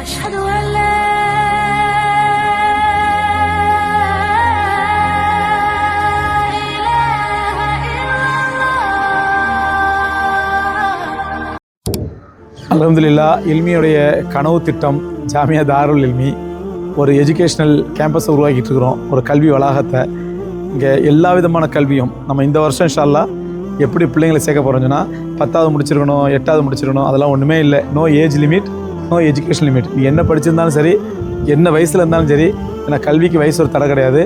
أشهد أن لا அல்ஹம்துலில்லாஹ். இல்மியுடைய கனவு திட்டம் ஜாமியா தாருல் இல்மி ஒரு எஜுகேஷ்னல் கேம்பஸை உருவாக்கிட்டு இருக்கிறோம். ஒரு கல்வி வளாகத்தை இங்கே எல்லா விதமான கல்வியும் நம்ம இந்த வருஷம் இன்ஷா அல்லாஹ் எப்படி பிள்ளைங்களை சேர்க்க போகிறோம்னா 10வது முடிச்சிருக்கணும், 8வது முடிச்சிருக்கணும், அதெல்லாம் ஒன்றுமே இல்லை. No age limit, no education limit. நீ என்ன படிச்சிருந்தாலும் சரி, என்ன வயசில் இருந்தாலும் சரி, ஏன்னா கல்விக்கு வயசு ஒரு தடை கிடையாது.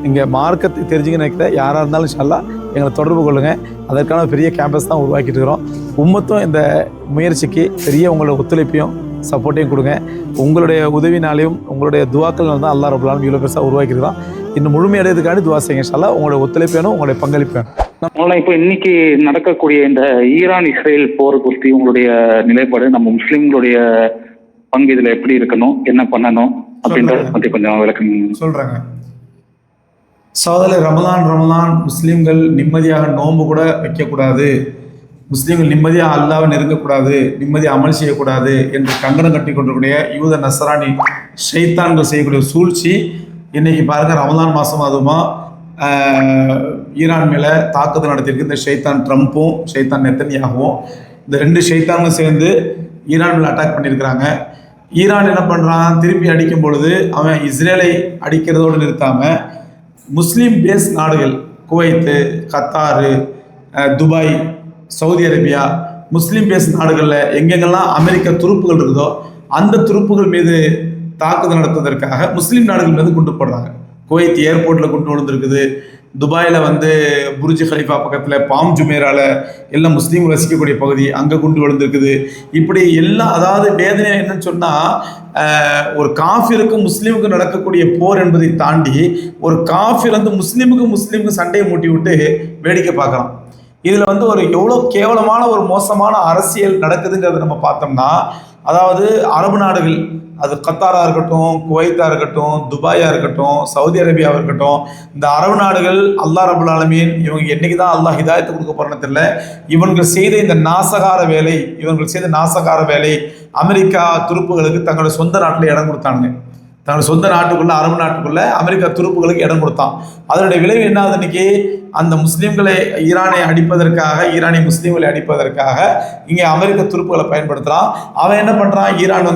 இங்கே மார்க்கத்தை தெரிஞ்சுக்க நினைக்கிற யாராக இருந்தாலும் இன்ஷா அல்லாஹ் எங்களை தொடர்பு கொள்ளுங்கள். அதற்கான பெரிய கேம்பஸ் தான் உருவாக்கிட்டு இருக்கிறோம். உம்மத்தும் இந்த முயற்சிக்கு பெரிய உங்களோட ஒத்துழைப்பையும் சப்போர்ட்டையும் கொடுங்க. உங்களுடைய உதவினாலையும் உங்களுடைய துவாக்கள்னால தான் அல்லாஹ் ரப்பல் ஆலமீன் இவ்வளோ பெருசாக உருவாக்கியிருக்கிறோம். இன்னும் முழுமையடைறதுக்காண்டி துவா செய்யுங்க இன்ஷா அல்லாஹ். உங்களுடைய ஒத்துழைப்பு வேணும், உங்களுடைய பங்களிப்பு வேணும். இப்போ இன்னைக்கு நடக்கக்கூடிய இந்த ஈரான் இஸ்ரேல் போர் குறித்து உங்களுடைய நிலைப்பாடு, நம்ம முஸ்லிம்களுடைய பங்கு இதில் எப்படி இருக்கணும், என்ன பண்ணணும் அப்படின்றத பற்றி கொஞ்சம் விளக்கம் சொல்கிறாங்க. சோதரர் ரமலான் முஸ்லீம்கள் நிம்மதியாக நோன்பு கூட வைக்கக்கூடாது, முஸ்லீம்கள் நிம்மதியாக அல்லாவை நெருங்கக்கூடாது, நிம்மதியாக அமல் செய்யக்கூடாது என்று கங்கணம் கட்டி கொண்டிருக்கூடிய யூத நஸ்ரானி ஷைத்தான்கள் செய்யக்கூடிய சூழ்ச்சி இன்றைக்கி பாருங்கள். ரமலான் மாதம் அதுமா ஈரான் மேலே தாக்குதல் நடத்தியிருக்கு. இந்த ஷைத்தான் ட்ரம்ப்பும் ஷைத்தான் நெத்தன்யாகவும் இந்த 2 ஷைத்தானும் சேர்ந்து ஈரான் மேலே அட்டாக் பண்ணியிருக்கிறாங்க. ஈரான் என்ன பண்ணுறான், திருப்பி அடிக்கும் பொழுது அவன் இஸ்ரேலை அடிக்கிறதோடு நிறுத்தாமல் முஸ்லீம் பேஸ் நாடுகள் Kuwait, Qatar, Dubai, Saudi Arabia, Muslim base நாடுகளில் எங்கெங்கெல்லாம் அமெரிக்க துருப்புகள் இருக்குதோ அந்த துருப்புகள் மீது தாக்குதல் நடத்துவதற்காக முஸ்லீம் நாடுகள் மீது குண்டு போடுறாங்க. குவைத் ஏர்போர்ட்டில் குண்டு விழுந்திருக்குது. துபாயில் புர்ஜ் ஹலீஃபா பக்கத்தில் பாம் ஜுமேரால எல்லாம் முஸ்லீம் வசிக்கக்கூடிய பகுதி, அங்கே குண்டு விழுந்திருக்குது. இப்படி எல்லாம், அதாவது வேதனை என்னன்னு சொன்னால், ஒரு காஃபிருக்கும் முஸ்லீமுக்கும் நடக்கக்கூடிய போர் என்பதை தாண்டி ஒரு காஃபிர் முஸ்லீமுக்கு சண்டையை மூட்டி விட்டு வேடிக்கை பார்க்கலாம். இதில் ஒரு எவ்வளோ கேவலமான ஒரு மோசமான அரசியல் நடக்குதுங்கிறத நம்ம பார்த்தோம்னா, அதாவது அரபு நாடுகள், அது கத்தாராக இருக்கட்டும், குவைத்தாக இருக்கட்டும், துபாயாக இருக்கட்டும், சவுதி அரேபியாவாக இருக்கட்டும், இந்த அரபு நாடுகள் அல்லாஹ் ரப்பல் ஆலமீன் இவங்க என்றைக்கு தான் அல்லாஹ் ஹிதாயத்தை கொடுக்க போகிறேன்னு தெரியல. இவர்கள் செய்த இந்த நாசகார வேலை அமெரிக்கா துருப்புகளுக்கு தங்களுடைய சொந்த நாட்டில் இடம் கொடுத்தானுங்க. தங்களுடைய சொந்த நாட்டுக்குள்ளே, அரபு நாட்டுக்குள்ளே அமெரிக்கா துருப்புகளுக்கு இடம் கொடுத்தான். அதனுடைய விளைவு என்ன ஆகுது, இன்னைக்கு அந்த முஸ்லீம்களை ஈரானிய முஸ்லீம்களை அடிப்பதற்காக இங்கே அமெரிக்க துருப்புகளை பயன்படுத்துகிறான். அவன் என்ன பண்ணுறான், ஈரான்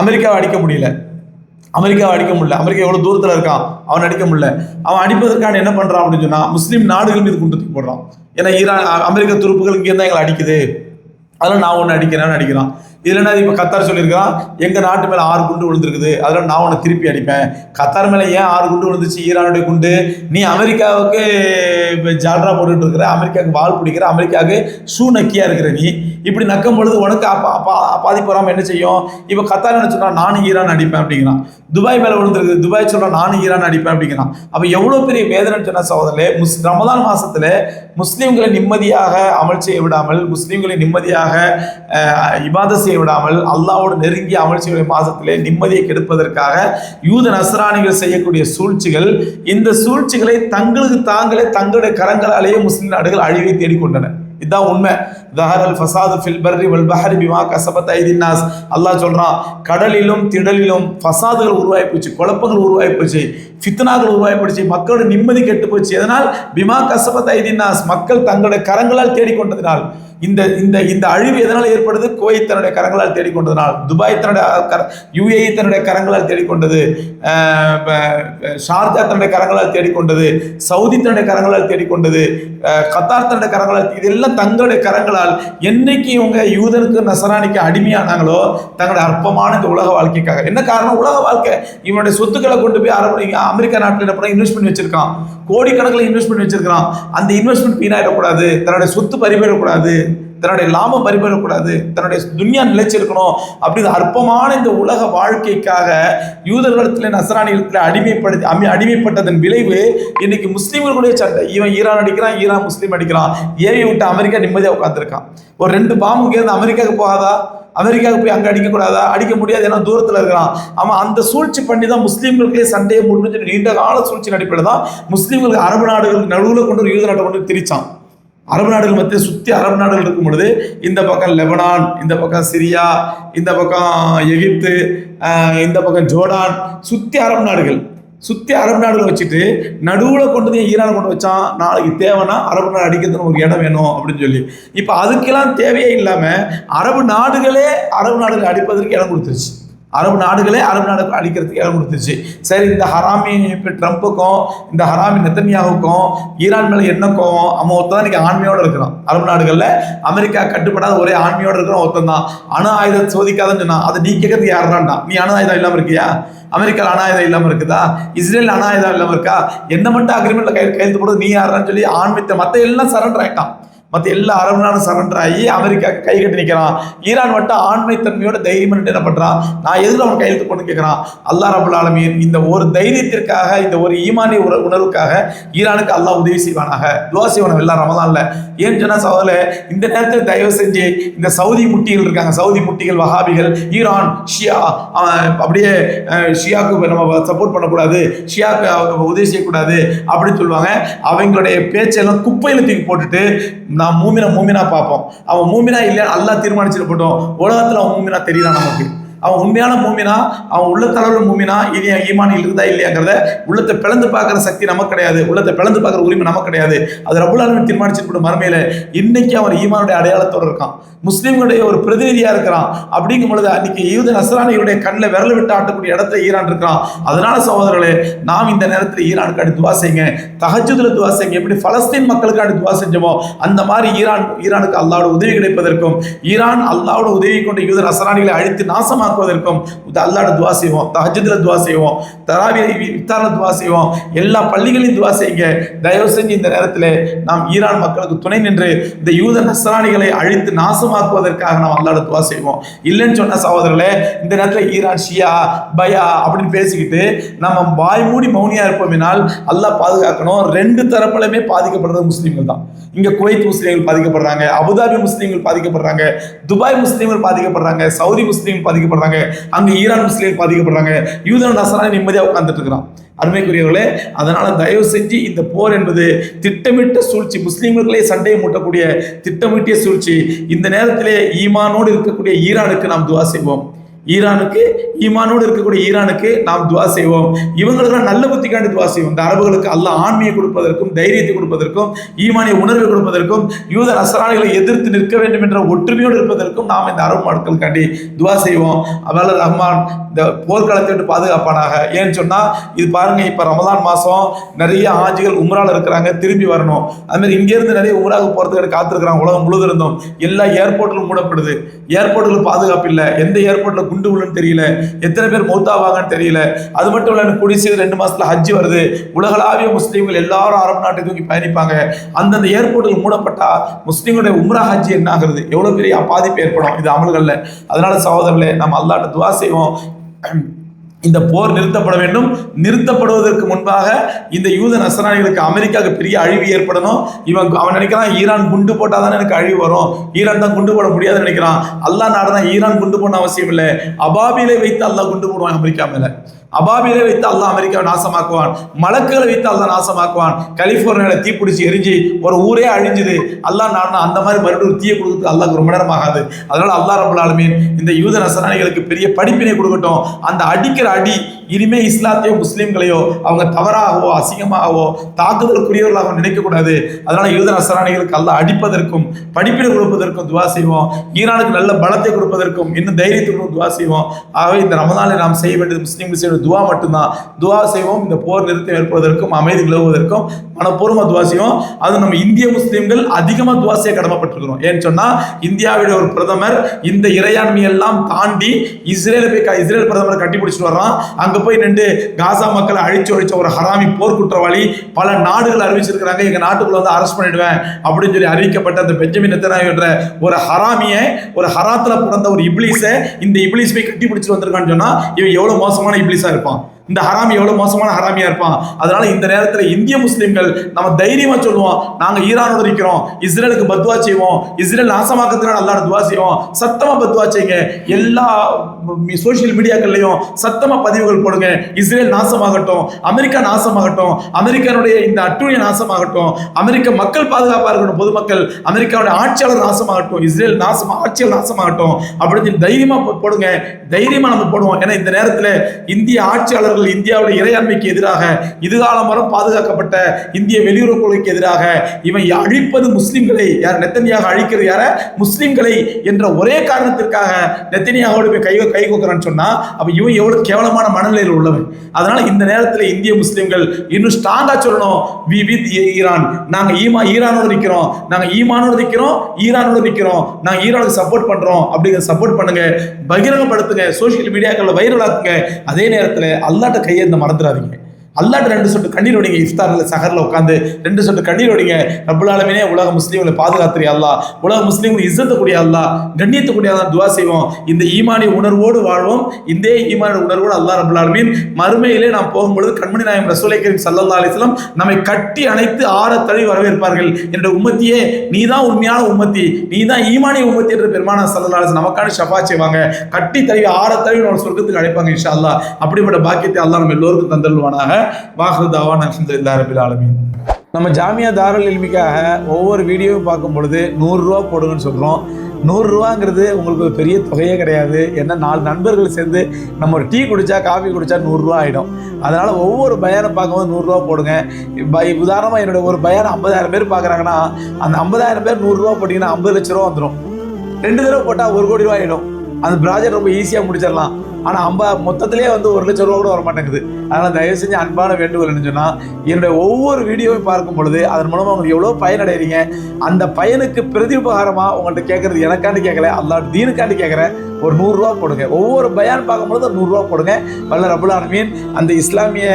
அமெரிக்காவை அடிக்க முடியல. அமெரிக்கா எவ்வளோ தூரத்தில் இருக்கான், அவன் அடிக்க முடியல. அவன் அடிப்பதற்கான என்ன பண்ணுறான் அப்படின்னு சொன்னால் முஸ்லீம் நாடுகள் மீது குண்டு தூக்கி போடுறான். ஏன்னா அமெரிக்க துருப்புகள் இங்கே தான் எங்களை அடிக்குது, அதில் நான் ஒன்று அடிக்கிறான். இதில் என்ன, இப்போ கத்தார் சொல்லியிருக்கிறான், எங்கள் நாட்டு மேலே 6 குண்டு விழுந்திருக்குது, அதில் நான் உன்னை திருப்பி அடிப்பேன். கத்தார் மேலே ஏன் 6 குண்டு விழுந்துச்சு, ஈரானுடைய குண்டு? நீ அமெரிக்காவுக்கு இப்போ ஜால்ரா போட்டுட்டு இருக்கிற, அமெரிக்காவுக்கு வால் பிடிக்கிற, அமெரிக்காவுக்கு ஷூ நக்கியாக இருக்கிற நீ இப்படி நக்கும் பொழுது உனக்கு பாதிப்பு வராமல் என்ன செய்யும்? இப்போ கத்தார் என்ன சொல்கிறான், நானும் ஈரான் அடிப்பேன் அப்படிங்கிறான். துபாய் மேலே விழுந்துருக்குது, துபாய் சொல்கிறான் நானும் ஈரான் அடிப்பேன் அப்படிங்கிறான். அப்போ எவ்வளோ பெரிய வேதனைன்னு சொன்ன சகோதரர்களே, ரமலான் மாதத்தில் முஸ்லீம்களை நிம்மதியாக அமல் செய்ய விடாமல், முஸ்லீம்களை நிம்மதியாக இபாதத் செய்ய விடாமல், அல்லாஹ்வோடு நெருங்கி அமல் செய்ய மாதத்திலே நிம்மதியை கெடுப்பதற்காக யூத நஸ்ரானிகள் செய்யக்கூடிய சூழ்ச்சிகள், இந்த சூழ்ச்சிகளை தங்களுக்கு தாங்களே தங்களுடைய கரங்களாலேயே முஸ்லிம் நாடுகள் அழிவை தேடிக்கொண்டன. இதுதான் உண்மை. தஹரல் ஃபசாது ஃபில் பர்ரி வல் பஹரி பிமா கஸபத் ஐதின் நாஸ். அல்லாஹ் சொல்றான், கடலிலும் திடலிலும் ஃபசாதுகள் உருவாகி போச்சு, குழப்பங்கள் உருவாகி போச்சு, ஃபித்னாக்கள் உருவாகி போச்சு, மக்களோட நிம்மதி கெட்டு போச்சு. எதனால்? பிமா கஸபத் ஐதின் நாஸ், மக்கள் தங்களுடைய கரங்களால் தேடிக்கொண்டதினால். இந்த இந்த இந்த அழிவு எதனால் ஏற்படுது? குவைத் தன்னுடைய கரங்களால் தேடிக்கொண்டதனால், துபாய் தன்னுடைய UAE தன்னுடைய கரங்களால் தேடிக்கொண்டது, ஷார்ஜா தன்னுடைய கரங்களால் தேடிக்கொண்டது, சவுதி தன்னுடைய கரங்களால் தேடிக்கொண்டது, கத்தார் தன்னுடைய கரங்களால், இதெல்லாம் தங்களுடைய கரங்களால். என்னைக்கு இவங்க யூதனுக்கு நசரானிக்கு அடிமையானாங்களோ தங்களுடைய அற்பமான இந்த உலக வாழ்க்கைக்காக. என்ன காரணம்? உலக வாழ்க்கை. இவனுடைய சொத்துக்களை கொண்டு போய் அமெரிக்கா நாட்டில் என்ன இன்வெஸ்ட் பண்ணி வச்சிருக்கான், கோடிக்கணக்கில் இன்வெஸ்ட் பண்ணி வச்சிருக்கான். அந்த இன்வெஸ்ட்மெண்ட் வீணாயிடக்கூடாது, தன்னுடைய சொத்து பறிபோயிடக்கூடாது, தன்னுடைய லாபம் பறிபோயிடக்கூடாது, தன்னுடைய துன்யா நிலைச்சிருக்கணும். அப்படி அற்பமான இந்த உலக வாழ்க்கைக்காக யூதர்களிடத்தில் நஸ்ரானிகளிடத்தில் அடிமைப்பட்டதன் விளைவு இன்னைக்கு முஸ்லீம்களுடைய சண்டை. இவன் ஈரான் அடிக்கிறான், ஈரான் முஸ்லீம் அடிக்கிறான். ஏவி விட்டு அமெரிக்கா நிம்மதியாக உட்காந்துருக்கான். ஒரு 2 பாம்பு இருந்து அமெரிக்காவுக்கு போகாதா? அமெரிக்காவுக்கு போய் அங்கே அடிக்கக்கூடாதா? அடிக்க முடியாது, ஏன்னா தூரத்தில் இருக்கிறான். அவன் அந்த சூழ்ச்சி பண்ணி தான் முஸ்லீம்களுக்கே சண்டையை முடிஞ்சு நீண்ட கால சூழ்ச்சி அடிப்படையில் தான் முஸ்லீம்களுக்கு அரபு நாடுகளுக்கு நடுவில் கொண்டு ஒரு யூத நாட்டை கொண்டு திரிச்சான். அரபு நாடுகள் மத்திய சுற்றி அரபு நாடுகள் இருக்கும் பொழுது இந்த பக்கம் லெபனான், இந்த பக்கம் சிரியா, இந்த பக்கம் எகிப்து, இந்த பக்கம் ஜோர்டான், சுற்றி அரபு நாடுகளை வச்சுட்டு நடுவில் கொண்டு வந்து ஈரானை கொண்டு வச்சான். நாளைக்கு தேவைன்னா அரபு நாடு அடிக்கிறதுன்னு ஒரு இடம் வேணும் அப்படின்னு சொல்லி. இப்போ அதுக்கெல்லாம் தேவையே இல்லாமல் அரபு நாடுகளே அடிப்பதற்கு இடம் கொடுத்துருச்சு. அரபு நாடுகளே அரபு நாடுகள் அடிக்கிறதுக்கு இடம் கொடுத்துருச்சு. சரி, இந்த ஹராமி இப்போ ட்ரம்ப்புக்கும் இந்த ஹராமி நெத்தன்யாவுக்கும் ஈரான் மேலே என்ன கோவம்? அவன் ஒருத்தான் இன்னைக்கு ஆண்மையோடு இருக்கிறான். அரபு நாடுகளில் அமெரிக்கா கட்டுப்படாத ஒரே ஆண்மையோடு இருக்கிற ஒருத்தன் தான். அணு ஆயுதம் சோதிக்காதன்னு சொன்னான். அதை நீ கேட்கறது யாருடான்டா? நீ அணு ஆயுதம் இல்லாமல் இருக்கியா? அமெரிக்காவில் அணு ஆயுதம் இல்லாமல் இருக்குதா? இஸ்ரேல் அணு ஆயுதம் இல்லாமல் இருக்கா? என்ன மட்டும் அக்ரிமெண்ட்ல கையெழுத்து போடுறது நீ யாருன்னு சொல்லி ஆண்மைத்தை மற்ற எல்லாம் சரண்டர் ஆகிட்டான். மற்ற எல்லா அரபு நாடும் சரண்டர் ஆகி அமெரிக்கா கை கட்டி நிற்கிறான். ஈரான் மட்டும் ஆண்மைத்தன்மையோட தைரியமா என்ன பண்றான்? நான் எதில் அவன் கையெழுத்து போட்டு கேட்கிறான். அல்லாஹ் ரப்பல் ஆலமீன் இந்த ஒரு தைரியத்திற்காக, இந்த ஒரு ஈமானிய உணர்வுக்காக ஈரானுக்கு அல்லாஹ் உதவி செய்வானாக. துஆ செய்வான எல்லாம் ரமலான்ல. ஏன்னு சொன்னா சகோதரே, இந்த நேரத்தில் தயவு செஞ்சு இந்த சவுதி முட்டிகள் இருக்காங்க, சவுதி முட்டிகள், வஹாபிகள், ஈரான் ஷியா, அப்படியே ஷியாவுக்கு நம்ம சப்போர்ட் பண்ணக்கூடாது, ஷியாவுக்கு உதவி செய்யக்கூடாது அப்படின்னு சொல்லுவாங்க. அவங்களுடைய பேச்செல்லாம் குப்பையில தூக்கி போட்டுட்டு நான் மூமினா பார்ப்போம். அவன் மூமினா இல்லையா அல்லாஹ் தீர்மானிச்சுட்டு போட்டோம். உலகத்தில் அவன் மூமினா தெரியலாம் நமக்கு. அவன் உண்மையான மூமினா, அவன் உள்ளத்தளவில் மூமினா, இனி ஈமான் இருக்குதா இல்லையாங்கிறத உள்ளத்தை பிளந்து பார்க்குற சக்தி நமக்கு கிடையாது. உள்ளத்தை பிளந்து பார்க்குற உரிமை நமக்கு கிடையாது. அது ரப்புல் ஆலமீன் தீர்மானிச்சுட்டு மறுமையில இன்னைக்கு அவன் ஈமானுடைய அடையாளத்தோடு இருக்கான், முஸ்லீம்களுடைய ஒரு பிரதிநிதியா இருக்கிறான். அப்படிங்கும் பொழுது அன்னைக்கு யூத நஸ்ரானிகளுடைய கண்ணில் விரல விட்டு ஆட்டக்கூடிய இடத்துல ஈரான் இருக்கிறான். அதனால சகோதரர்களே, நாம் இந்த நேரத்தில் ஈரானுக்கு துஆ செய்யுங்க, தஹஜ்ஜுதுல துஆ செய்யுங்க. எப்படி பலஸ்தீன் மக்களுக்கு துஆ செஞ்சோமோ அந்த மாதிரி ஈரானுக்கு அல்லாஹ்வோட உதவி கிடைப்பதற்கும், ஈரான் அல்லாஹ்வோட உதவி கொண்டு யூத நஸ்ரானிகளை அழித்து நாசமாக்குவதற்கும் அல்லாஹ்வோட துஆ செய்வோம், தஹஜ்ஜுதுல துஆ செய்வோம், தராவி இஃப்தார்ல துஆ செய்வோம், எல்லா பள்ளிகளையும் துஆ செய்யுங்க. தயவு செஞ்சு இந்த நேரத்தில் நாம் ஈரான் மக்களுக்கு துணை நின்று இந்த யூத நஸ்ரானிகளை அழித்து நாசமாக்குவதற்காக நாம் அல்லாஹ்வோட துஆ செய்வோம். இல்லைன்னு சொன்ன சகோதரர்களே, இந்த நேரத்தில் ஈரான் ஷியா பயா அப்படின்னு பேசிக்கிட்டு நம்ம வாய் மூடி மௌனியா இருப்போம்னால் அல்லாஹ் பாதுகாக்கணும். ரெண்டு தரப்புலையுமே பாதிக்கப்படுறது முஸ்லீம்கள் தான். இங்க குவைத் முஸ்லீம்கள் பாதிக்கப்படுறாங்க, அபுதாபி முஸ்லீம்கள் பாதிக்கப்படுறாங்க, துபாய் முஸ்லீம்கள் பாதிக்கப்படுறாங்க, சவுதி முஸ்லீம்கள் பாதிக்கப்படுறாங்க, அங்க ஈரான் முஸ்லீம்கள் பாதிக்கப்படுறாங்க. யூத நஸ்ரானி நிம்மதியா உட்கார்ந்துட்டு இருக்கிறான். அருமைக்குரியவர்களே, அதனால தயவு செஞ்சு இந்த போர் என்பது திட்டமிட்ட சூழ்ச்சி, முஸ்லீம்களே சண்டையை மூட்டக்கூடிய திட்டமிட்டிய சூழ்ச்சி. இந்த நேரத்திலே ஈமானோடு இருக்கக்கூடிய ஈரானுக்கு நாம் துஆ செய்வோம். ஈமானோடு இருக்கக்கூடிய ஈரானுக்கு நாம் துஆ செய்வோம். இவங்களுக்கு நல்ல புத்திக்காண்டி துஆ செய்வோம். இந்த அரபுகளுக்கு அல்லாஹ் ஆண்மையை கொடுப்பதற்கும், தைரியத்தை கொடுப்பதற்கும், ஈமானிய உணர்வை கொடுப்பதற்கும், யூத நஸ்ரானிகளை எதிர்த்து நிற்க வேண்டும் என்ற ஒற்றுமையோடு இருப்பதற்கும் நாம் இந்த அரபு மக்களுக்காண்டி துஆ செய்வோம். அவல்ல ரஹ்மான் இந்த போர்க்களத்தை விட்டு பாதுகாப்பானாக. ஏன்னு சொன்னா இது பாருங்க, இப்ப ரமலான் மாசம் நிறைய ஆஜிகள் உம்ரால இருக்கிறாங்க, திரும்பி வரணும். அது மாதிரி இங்க இருந்து நிறைய உம்ராவுக்கு போறதுக்கு காத்திருக்கிறாங்க. உலகம் முழுவதும் இருந்தோம். எல்லா ஏர்போர்ட்களும் மூடப்படுது. ஏர்போர்ட்டுகளுக்கு பாதுகாப்பு இல்லை. எந்த ஏர்போர்ட்ல குண்டு விழுன்னு தெரியல, எத்தனை பேர் மௌத்தாவாங்கன்னு தெரியல. அது மட்டும் இல்ல, குடிசை 2 மாசத்துல ஹஜ்ஜி வருது. உலகளாவிய முஸ்லீம்கள் எல்லாரும் அரபு நாட்டை தூக்கி பயணிப்பாங்க. அந்தந்த ஏர்போர்ட்டுகள் மூடப்பட்டா முஸ்லீம்களுடைய உம்ரா ஹஜ்ஜி என்ன ஆகுறது? எவ்வளவு பெரிய பாதிப்பு ஏற்படும் இது அமல்கள்ல. அதனால சகோதரர்களே, நம்ம அல்லாஹ்ட்ட துஆ செய்வோம். இந்த போர் நிறுத்தப்பட வேண்டும். நிறுத்தப்படுவதற்கு முன்பாக இந்த யூத நஸ்ரானிகளுக்கு அமெரிக்காவுக்கு பெரிய அழிவு ஏற்படணும். அவன் நினைக்கிறான் ஈரான் குண்டு போட்டால் தானே எனக்கு அழிவு வரும், ஈரான் தான் குண்டு போட முடியாதுன்னு நினைக்கிறான். அல்லாஹ் நாடுனா ஈரான் குண்டு போட அவசியம் இல்லை. அபாபிலை வைத்து அல்லாஹ் குண்டு போடுவான் அமெரிக்கா மேல. அபாபிலே வைத்து அல்லாஹ் அமெரிக்காவை நாசமாக்குவான். மலக்குகளை வைத்து அல்லாஹ் நாசமாக்குவான். கலிபோர்னியாவில் தீப்பிடிச்சு எரிஞ்சு ஒரு ஊரே அழிஞ்சுது. அல்லாஹ் நாடுனா அந்த மாதிரி மறுபடியும் தீயை கொடுத்து அல்லாஹ் ரொம்ப நேரம் ஆகாது. அதனால அல்லாஹ் ரப்பல் ஆலமீன் இந்த யூத நஸ்ரானிகளுக்கு பெரிய படிப்பினை கொடுக்கட்டும். அந்த அடிக்கிற அடி இனிமே இஸ்லாத்தையோ முஸ்லீம்களையோ அவங்க தவறாகவோ அசிங்கமாகவோ தாக்குதலுக்குரியவர்களாக நினைக்கக்கூடாது. அதனால யூத நஸ்ரானிகளுக்கு அல்லாஹ் அடிப்பதற்கும் படிப்பினை கொடுப்பதற்கும் துஆ செய்வோம். ஈரானுக்கு நல்ல பலத்தை கொடுப்பதற்கும் இன்னும் தைரியத்துக்கும் துஆ செய்வோம். ஆகவே இந்த ரமலானில் நாம் செய்ய வேண்டியது முஸ்லீம்கள் செய்ய துஆ மட்டும்தான். துஆ செய்வோம். இந்த போர் நிறுத்தம் ஏற்படுவதற்கும் அமைதி நிலவுவதற்கும் மனப்பூர்வமாக துஆ செய்வோம். அது நம்ம இந்திய முஸ்லீம்கள் அதிகமாக துஆ செய்ய கடமைப்பட்டிருக்கிறோம். ஏன்னு சொன்னா இந்தியாவுடைய ஒரு பிரதமர் இந்த இறையாண்மையெல்லாம் தாண்டி இஸ்ரேல் பிரதமரை கட்டி பிடிச்சிட்டு வர்றான். அங்க போய் நின்று காசா மக்களை அழிச்சு ஒழிச்ச ஒரு ஹராமி போர் குற்றவாளி பல நாடுகள் அறிவிச்சிருக்கிறாங்க. எங்க நாட்டுக்குள்ள வந்து அரெஸ்ட் பண்ணிடுவேன் அப்படின்னு சொல்லி அறிவிக்கப்பட்ட அந்த பெஞ்சமின் நெத்தன்யாஹு என்ற ஒரு ஹராமியை, ஒரு ஹராத்துல பிறந்த ஒரு இப்லீஸை இந்த இப்லீஸ் போய் கட்டி பிடிச்சிட்டு வந்திருக்கான்னு சொன்னா இவன் எவ்வளவு மோசமான இப்லீஸா இருப்பான். இந்த ஹராமி எவ்வளவு மோசமான ஹராமியா இருப்பான். அதனால இந்த நேரத்தில் இந்திய முஸ்லிம்கள் நம்ம தைரியமா சொல்லுவோம், நாங்க ஈரானோட இருக்கிறோம், இஸ்ரேலுக்கு பத்வா செய்வோம், இஸ்ரேல் நாசமாக்கத்துக்கு அல்லாஹ் துவா செய்வோம், சத்தமா பத்வா செய்யுங்க. எல்லா சோசியல் மீடியாக்கள்லையும் சத்தமா பதிவுகள் போடுங்க. இஸ்ரேல் நாசமாகட்டும், அமெரிக்கா நாசமாகட்டும், அமெரிக்காவுடைய இந்த அட்டூழிய நாசமாகட்டும், அமெரிக்க மக்கள் பாதுகாப்பா இருக்கட்டும், பொதுமக்கள், அமெரிக்காவுடைய ஆட்சியாளர் நாசமாகட்டும், இஸ்ரேல் ஆட்சியாளர் நாசமாகட்டும் அப்படின்னு தைரியமா போடுங்க. தைரியமா நம்ம போடுவோம். ஏன்னா இந்த நேரத்தில் இந்திய ஆட்சியாளர்கள் இந்தியாவுடைய இறையாண்மைக்கு எதிராக, இதுகாலம் வரை பாதுகாக்கப்பட்ட இந்திய வெளியுறவு கொள்கைக்கு எதிராக இவன் அழிப்பது முஸ்லிம்களை, யார் நெத்தனியாக அழிக்கிறது யார, முஸ்லிம்களை என்ற ஒரே காரணத்திற்காக நெத்தனியாவோடு போய் கை கோக்குறான்னு சொன்னா அப்ப இவன் எவ்வளவு கேவலமான மனநிலையில் உள்ளவன். அதனால இந்த நேரத்தில் இந்திய முஸ்லிம்கள் இன்னும் ஸ்ட்ராங்கா சொல்லணும், வி வித் ஈரான், நாங்க ஈரானோட நிக்கிறோம், நாங்க ஈமானோட நிக்கிறோம், ஈரானோட நிக்கிறோம், நாங்க ஈரானுக்கு சப்போர்ட் பண்றோம் அப்படிங்கிற சப்போர்ட் பண்ணுங்க, பகிரங்கப்படுத்துங்க, சோசியல் மீடியாக்களில் வைரலாக்குங்க. அதே நேரத்தில் அல்லாட்ட கையேந்த மறந்துடாதீங்க. அல்லாட்ட 2 சொட்டு கண்ணீர் ஒடிங்க. இஃப்தார்ல சஹர்ல உட்காந்து 2 சொட்டு கண்ணீர் ஒடிங்க. ரப்பல் ஆலமீனே உலக முஸ்லீம்களை பாதுகாத்துறியா அல்லாஹ், உலக முஸ்லீம்களை இஸ்ஸத்தக்கூடிய அல்லாஹ், கண்ணியத்துக்கூடிய அல்லாஹ் துவா செய்வோம். இந்த ஈமானிய உணர்வோடு வாழ்வோம். இந்த ஈமானிய உணர்வோடு அல்லாஹ் ரப்பல் ஆலமீன் மறுமையிலே நாம் போகும்பொழுது கண்மணி நாயகம் ரசூலை கரீம் ஸல்லல்லாஹு அலைஹி வஸல்லம் நம்மை கட்டி அணைத்து ஆற தழுவி வரவேற்பார்கள். என்ற உம்மத்தியே நீதான் உண்மையான உம்மத்தி, நீதான் ஈமானிய உம்மத்தி என்று பெருமானார் ஸல்லல்லாஹு அலைஹி வஸல்லம் நமக்கான ஷஃபா செய்வாங்க. கட்டி தழுவி ஆற தழுவி நம்ம சொர்க்கத்துக்கு அழைப்பாங்க இன்ஷா அல்லாஹ். அப்படிப்பட்ட பாக்கியத்தை அல்லாஹ் நம்ம எல்லோருக்கும் தந்தருள்வானாக. வாஹிரு தஅவானா அல்ஹம்துலில்லாஹி ரப்பில் ஆலமீன். நம்ம ஜாமியா தாருல் இல்மிக்காக ஒவ்வொரு வீடியோவும் பார்க்கும் பொழுது 100 ரூபா போடுங்கன்னு சொல்கிறோம். 100 ரூபாங்கிறது உங்களுக்கு ஒரு பெரிய தொகையே கிடையாது. ஏன்னா 4 நண்பர்கள் சேர்ந்து நம்ம ஒரு டீ குடித்தா, காஃபி குடித்தா 100 ரூபா ஆகிடும். அதனால் ஒவ்வொரு பயானை பார்க்கும்போது 100 ரூபா போடுங்க. உதாரணமாக என்னோட ஒரு பயானை 50,000 பேர் பார்க்குறாங்கன்னா அந்த 50,000 பேர் 100 ரூபா போட்டிங்கன்னா 50 லட்ச ரூபா வந்துடும். 2 தடவை போட்டால் 1 கோடி ரூபா ஆகிடும். அந்த ப்ராஜெக்ட் ரொம்ப ஈஸியாக முடிச்சிடலாம். ஆனால் மொத்தத்திலே 1 லட்சம் ரூபா கூட வர மாட்டேங்குது. அதனால் தயவு செஞ்சு அன்பான வேண்டுகோள் என்ன சொன்னால், என்னுடைய ஒவ்வொரு வீடியோவையும் பார்க்கும் பொழுது அதன் மூலமாக உங்களுக்கு எவ்வளோ பயனடைகிறீங்க, அந்த பயனுக்கு பிரதி உபகாரமாக உங்கள்கிட்ட கேட்குறது எனக்காண்டி கேட்கல, அல்லாஹ் தீனுக்காண்டி கேட்குறேன். ஒரு 100 ரூபா போடுங்க. ஒவ்வொரு பயான் பார்க்கும்பொழுது 100 ரூபா போடுங்க. வல்ல ரப்பல் ஆலமீன் அந்த இஸ்லாமிய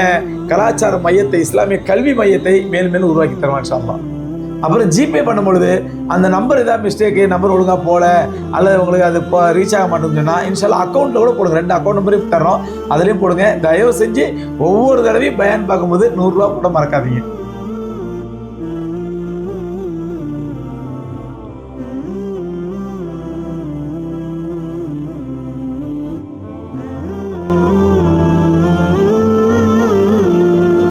கலாச்சார மையத்தை, இஸ்லாமிய கல்வி மையத்தை மேலும் மேலும் உருவாக்கி தருவான் இன்ஷா அல்லாஹ். அப்புறம் ஜிபே பண்ணும்பொழுது அந்த நம்பர் ஏதாவது மிஸ்டேக்கு, நம்பர் ஒழுங்காக போல அல்லது உங்களுக்கு அது இப்போ ரீச் ஆக மாட்டேன்னு சொன்னால் இன்ஷால்லா அக்கௌண்ட்டில் கூட போடுங்க. 2 அக்கௌண்ட் நம்பரையும் தரோம், அதுலேயும் போடுங்க. தயவு செஞ்சு ஒவ்வொரு தடவையும் பயான் பார்க்கும்போது 100 ரூபா கூட மறக்காதீங்க.